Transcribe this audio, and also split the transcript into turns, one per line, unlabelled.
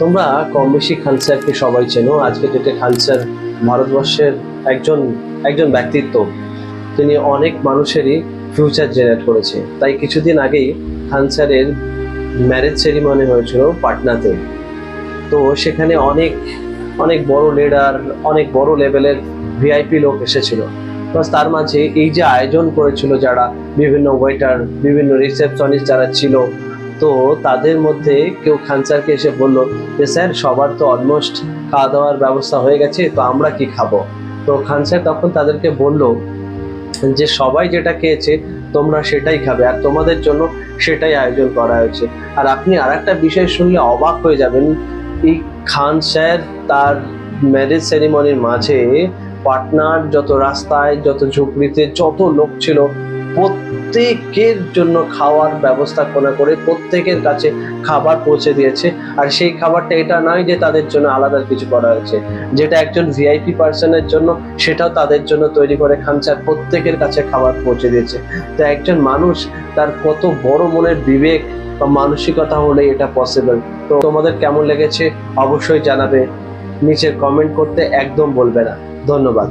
তোমরা কম বেশি খান স্যারকে সবাই চেনো। আজকে ডেটে খান স্যার ভারতবর্ষের একজন একজন ব্যক্তিত্ব। তিনি অনেক মানুষেরই ফিউচার জেনারেট করেছে। তাই কিছুদিন আগেই খান স্যারের ম্যারেজ সেরিমনি হয়েছিল পাটনাতে। তো সেখানে অনেক অনেক বড় লিডার, অনেক বড় লেভেলের ভিআইপি লোক এসেছিল। প্লাস তার মাঝে এই যে আয়োজন করেছিল যারা, বিভিন্ন ওয়েটার, বিভিন্ন রিসেপশনিস্ট যারা ছিল, তো তাদের মধ্যে কেউ খান স্যারকে এসে বললো যে স্যার সবার তো অলমোস্ট খাওয়া দাওয়ার ব্যবস্থা হয়ে গেছে, তো আমরা কি খাবো? তো খান স্যার তখন তাদেরকে বলল যে সবাই যেটা খেয়েছে তোমরা সেটাই খাবে, আর তোমাদের জন্য সেটাই আয়োজন করা হয়েছে। আর আপনি আর একটা বিষয় শুনলে অবাক হয়ে যাবেন, এই খান স্যার তার ম্যারেজ সেরিমনির মাঝে পাটনার যত রাস্তায়, যত ঝুপড়িতে যত লোক ছিল, প্রত্যেকের জন্য খাওয়ার ব্যবস্থা করে প্রত্যেকের কাছে খাবার পৌঁছে দিয়েছে। আর সেই খাবারটা এটা নয় যে তাদের জন্য আলাদা কিছু করা হয়েছে, যেটা একজন ভিআইপি পার্সনের জন্য সেটাও তাদের জন্য তৈরি করে খান স্যার প্রত্যেকের কাছে খাবার পৌঁছে দিয়েছে। তো একজন মানুষ তার কত বড় মনের বিবেক বা মানসিকতা হলে এটা পসিবল। তো তোমাদের কেমন লেগেছে অবশ্যই জানাবে, নিচে কমেন্ট করতে একদম বলবে না। ধন্যবাদ।